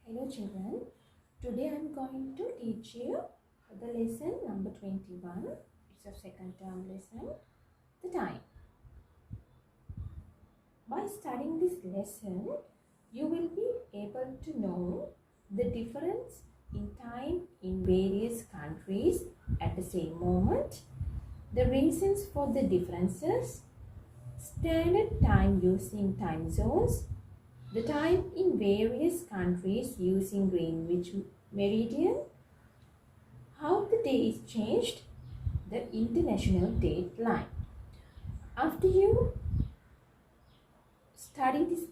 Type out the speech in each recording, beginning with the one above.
Hello children, today I am going to teach you the lesson number 21. It's a second term lesson, the time. By studying this lesson, you will be able to know the difference in time in various countries at the same moment, the reasons for the differences, standard time using time zones, the time in various countries using Greenwich Meridian, how the day is changed, the international date line. After you study this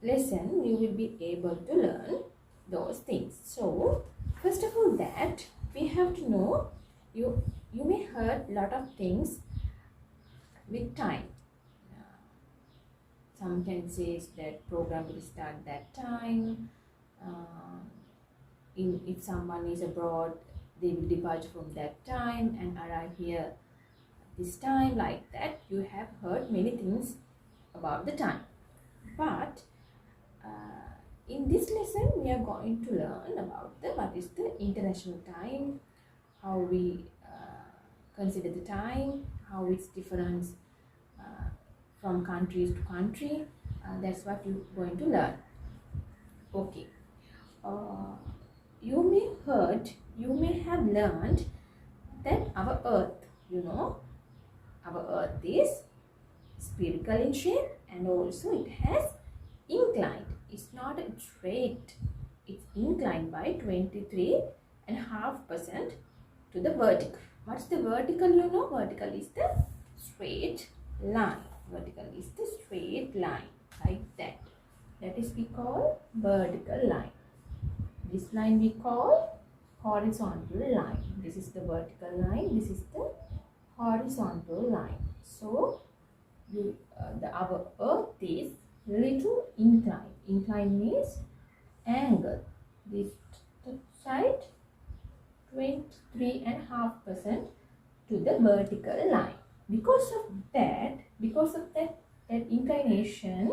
lesson, you will be able to learn those things. So, first of all that, we have to know, you may heard a lot of things with time. Some can say that program will start that time. If someone is abroad, they will depart from that time and arrive here this time, like that. You have heard many things about the time. But in this lesson, we are going to learn about what is the international time, how we consider the time, how it's different from countries to country. That's what you're going to learn. Okay. You may have learned that our earth, our earth is spherical in shape and also it has inclined. It's not straight, it's inclined by 23.5% to the vertical. What's the vertical? Vertical is the straight line. Vertical is the straight line, like that. That is we call vertical line. This line we call horizontal line. This is the vertical line. This is the horizontal line. So, our earth is little inclined. Incline means angle. This side 23.5% to the vertical line. Because of that inclination,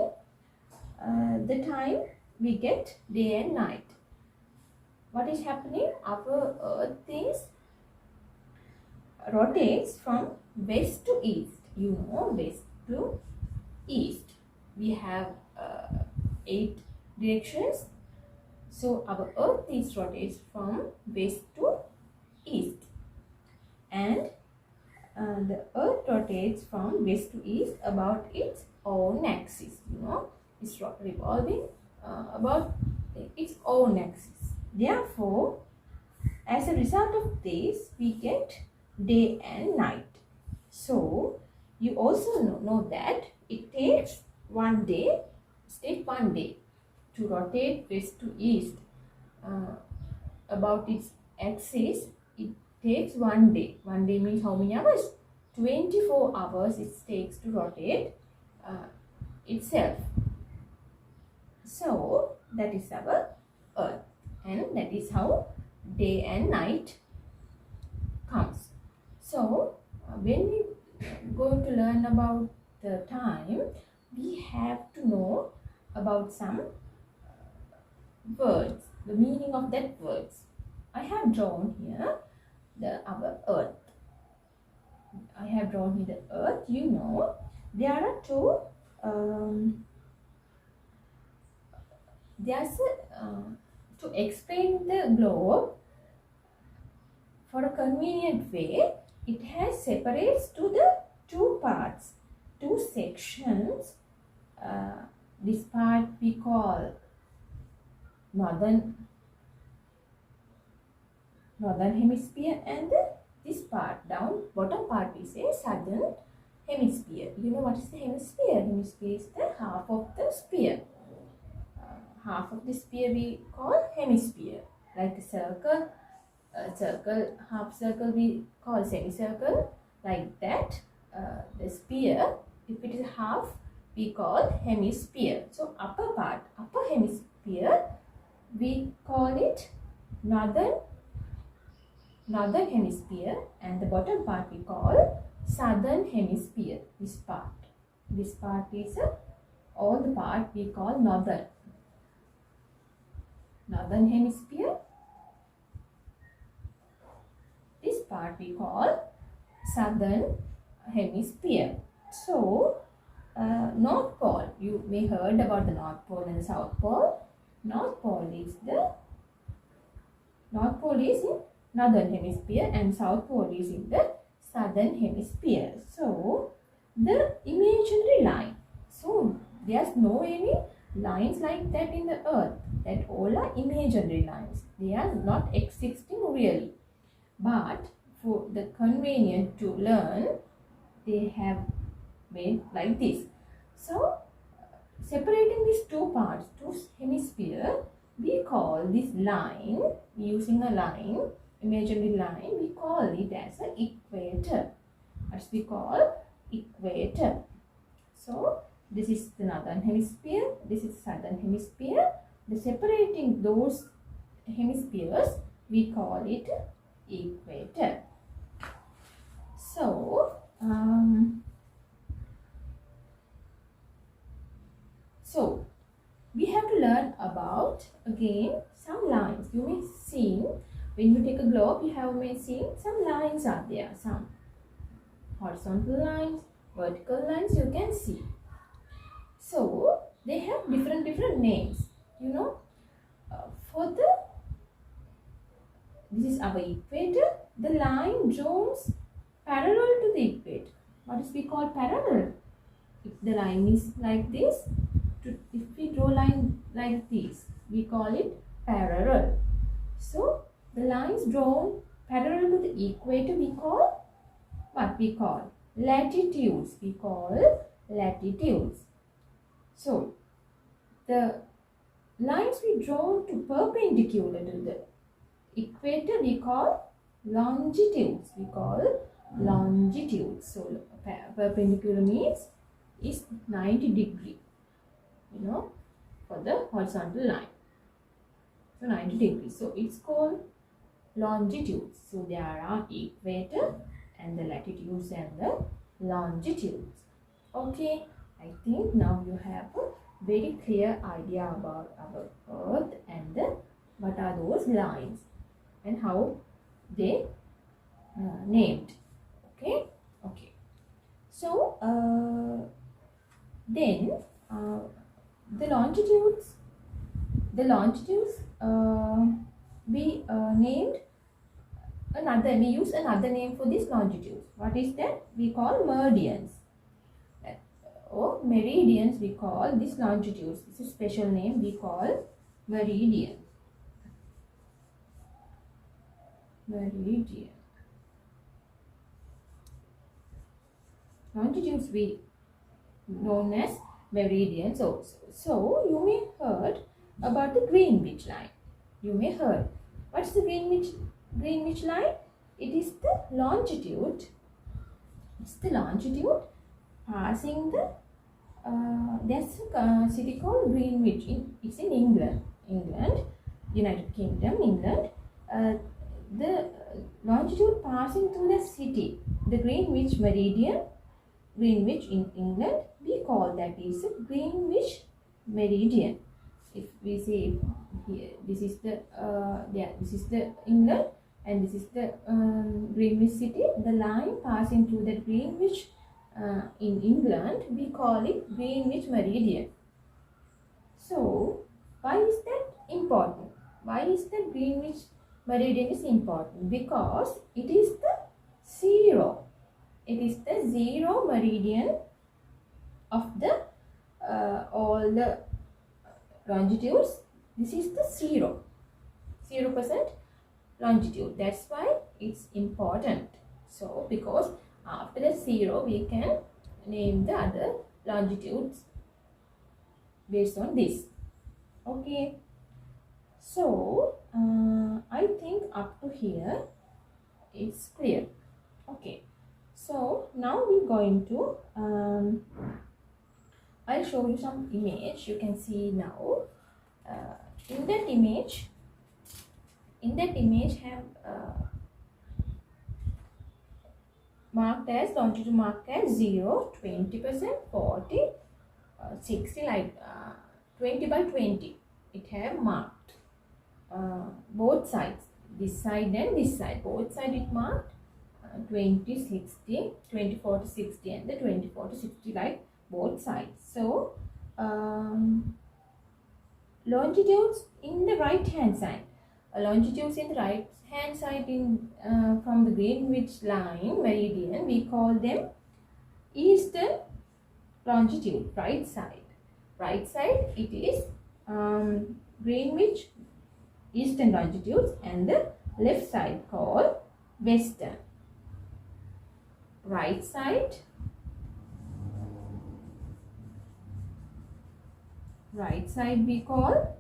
the time we get day and night. What is happening? Our earth rotates from west to east. West to east. We have 8 directions. So our earth rotates from west to east. And the earth rotates from west to east about its own axis. It's revolving about its own axis. Therefore, as a result of this, we get day and night. So, you also know that it takes one day to rotate west to east about its axis. It takes one day. One day means how many hours? 24 hours it takes to rotate itself. So, that is our earth. And that is how day and night comes. So, when we going to learn about the time, we have to know about some words, the meaning of that words. I have drawn here our earth. I have drawn here the earth. There are two. To explain the globe for a convenient way, it has separates to the two parts, two sections. This part we call northern hemisphere, and this part bottom part we say southern hemisphere. What is the hemisphere? Hemisphere is the half of the sphere. Half of the sphere we call hemisphere. Like a circle, half circle we call semicircle. Like that, the sphere, if it is half, we call hemisphere. So upper hemisphere, we call it northern hemisphere, and the bottom part we call southern hemisphere. This part is all the part we call northern. northern hemisphere. This part we call southern hemisphere. So, North Pole, you may heard about the North Pole and the South Pole. North Pole is in northern hemisphere and South Pole is in the southern hemisphere. So, the imaginary line. So, there's no any lines like that in the earth. That all are imaginary lines. They are not existing really. But for the convenience to learn, they have made like this. So, separating these two parts, two hemisphere, we call this line, using a line, imaginary line, we call it as an equator. As we call equator. So, this is the northern hemisphere, this is southern hemisphere. The separating those hemispheres, we call it equator. So, we have to learn about again some lines. You may see when you take a globe, you may see some lines are there, some horizontal lines, vertical lines you can see. So they have different names. You know, this is our equator. The line draws parallel to the equator. What is we call parallel? If the line is like this, if we draw line like this, we call it parallel. So the lines drawn parallel to the equator, we call what we call latitudes. We call latitudes. So the lines we draw to perpendicular to the equator, we call longitudes. We call longitudes. So perpendicular means is 90 degree. You know, for the horizontal line. So 90 degrees. So it's called longitudes. So there are equator and the latitudes and the longitudes. Okay, I think now you have a very clear idea about our earth and what are those lines and how they named. Okay. So then the longitudes we named another, we use another name for this longitudes. What is that? We call meridians or meridians. We call this longitudes. This is a special name we call meridian. Longitudes we known as meridians also. So you may heard about the Greenwich line. You may heard. What's the Greenwich line? It is the longitude. It's the longitude passing the there's a city called Greenwich. It's in England, United Kingdom, England. The longitude passing through the city, the Greenwich meridian, Greenwich in England, we call that is a Greenwich meridian. If we say here, this is the England and this is the Greenwich city. The line passing through the Greenwich in England, we call it Greenwich meridian. So why is that important? Why is the Greenwich meridian is important? Because it is the zero. It is the zero meridian of the all the longitudes. This is the 0% longitude. That's why it's important. So because after the 0 we can name the other longitudes based on this. Okay. So I think up to here it's clear. Okay. So now we're going to I'll show you some image. You can see now. In that image have marked as longitude marked as 0, 20%, 40, 60, like 20 by 20. It have marked. both sides, this side and this side, both side it marked 20, 60, 24 to 60 and the 24 to 60, like both sides. So longitudes in the right hand side, longitudes in the right hand side in from the Greenwich line meridian, we call them eastern longitude. Right side it is Greenwich eastern longitudes, and the left side called western. Right side we call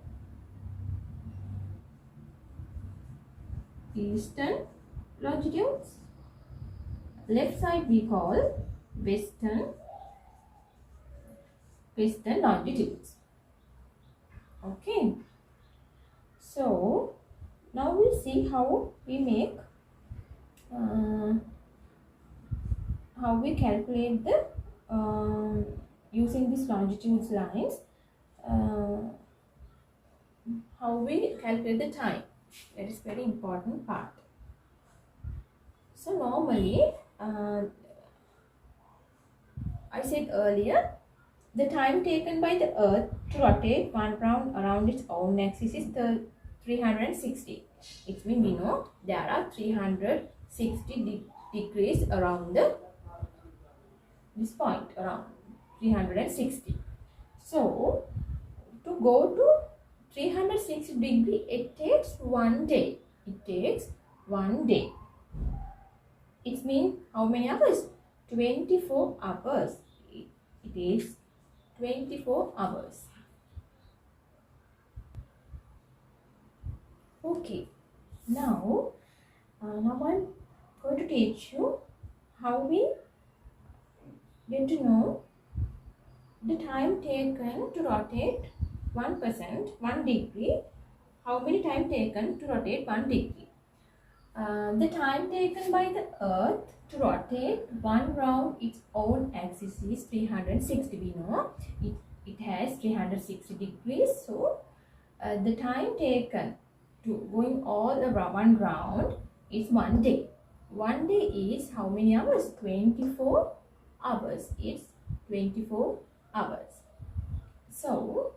eastern longitudes, left side we call western longitudes. Okay, so now we see how we make how we calculate the using these longitudes lines, how we calculate the time. That is very important part. So normally I said earlier, the time taken by the earth to rotate one round around its own axis is 360. It means we know there are 360 degrees around this point, around 360. So to go to 360 degree, it takes 1 day. It takes 1 day. It means how many hours? 24 hours. It is 24 hours. Okay, now I'm going to teach you how we get to know the time taken to rotate 1 degree. How many time taken to rotate 1 degree? The time taken by the earth to rotate one round its own axis is 360. We know it has 360 degrees. So the time taken to going all around one round is 1 day. 1 day is how many hours? 24 hours. It's 24 hours. So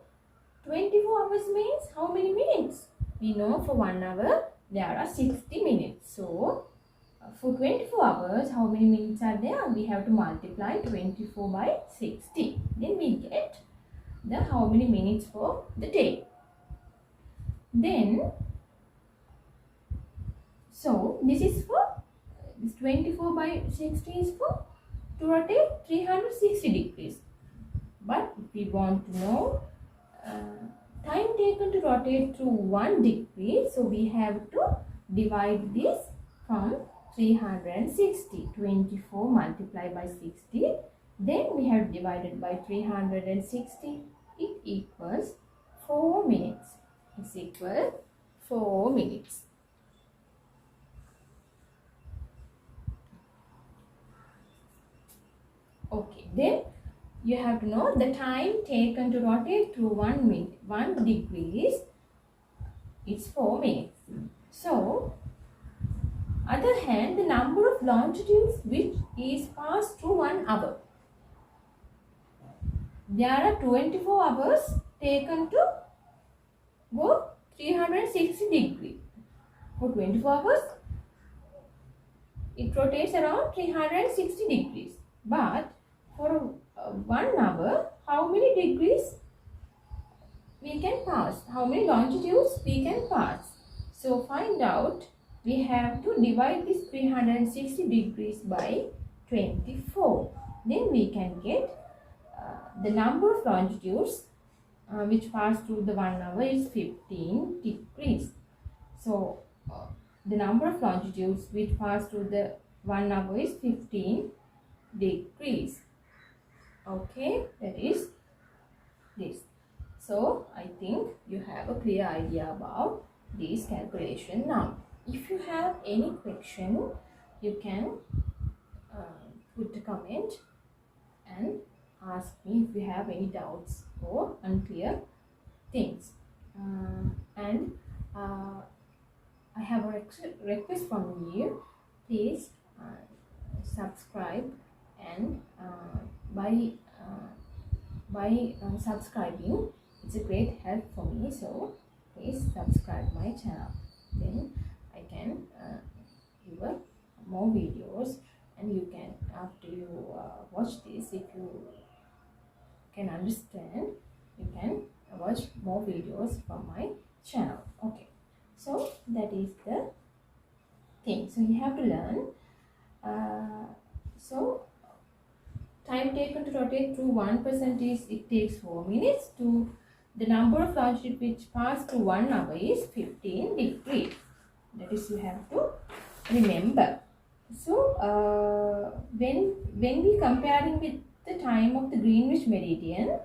24 hours means how many minutes? We know for 1 hour there are 60 minutes. So for 24 hours, how many minutes are there? We have to multiply 24 by 60. Then we get the how many minutes for the day. Then, so this is for, this 24 by 60 is for to rotate 360 degrees. But if we want to know time taken to rotate through 1 degree, so we have to divide this from 360. 24 multiplied by 60. Then we have divided by 360. It equals 4 minutes. It's equal 4 minutes. Okay, then you have to know the time taken to rotate through 1 degree is 4 minutes. So, other hand, the number of longitudes which is passed through 1 hour. There are 24 hours taken to go 360 degrees. For 24 hours, it rotates around 360 degrees. But for 1 hour, how many degrees we can pass? How many longitudes we can pass? So find out. We have to divide this 360 degrees by 24. Then we can get the number of longitudes which pass through the 1 hour is 15 degrees. So the number of longitudes which pass through the 1 hour is 15 degrees. Okay, that is this. So I think you have a clear idea about this calculation now. If you have any question, you can put a comment and ask me if you have any doubts or unclear things. And I have a request from you. Please subscribe, and by subscribing, it's a great help for me. So please subscribe my channel. Then I can give more videos, and you can, after you watch this, if you can understand, you can watch more videos from my channel. Okay, so that is the thing. So you have to learn. So time taken to rotate through 1% is, it takes 4 minutes. To the number of longitude which pass through 1 hour is 15 degrees. That is, you have to remember. So when we comparing with the time of the Greenwich meridian,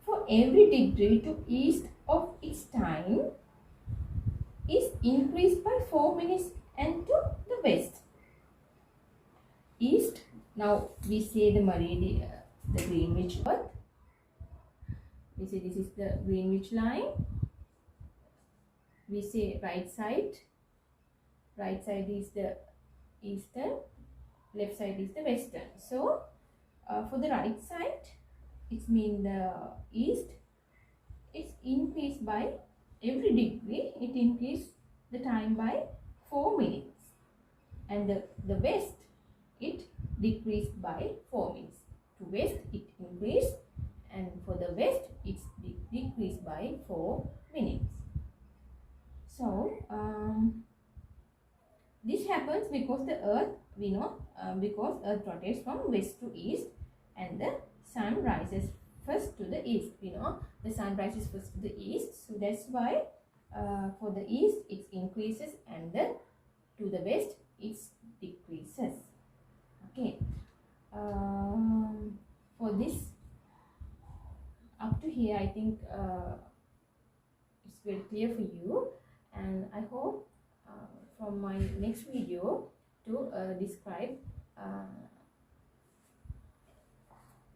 for every degree to east of its time is increased by 4 minutes, and to the west east. Now we say the meridian, the Greenwich Earth. We say this is the Greenwich line. We say right side is the eastern, left side is the western. So for the right side, it means the east, it's increased by every degree, it increased the time by 4 minutes, and the west, it decreased by 4 minutes. To west it increased, and for the west it's decreased by 4 minutes. So this happens because the earth, we know, because earth rotates from west to east, and the sun rises first to the east. We know the sun rises first to the east, so that's why for the east it increases, and then to the west it decreases. Okay, for this up to here, I think it's very clear for you, and I hope from my next video to describe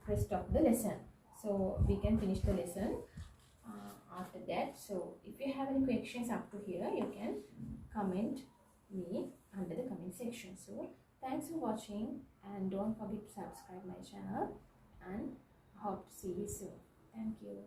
rest of the lesson, so we can finish the lesson after that. So if you have any questions up to here, you can comment me under the comment section. So thanks for watching, and don't forget to subscribe my channel, and hope to see you soon. Thank you.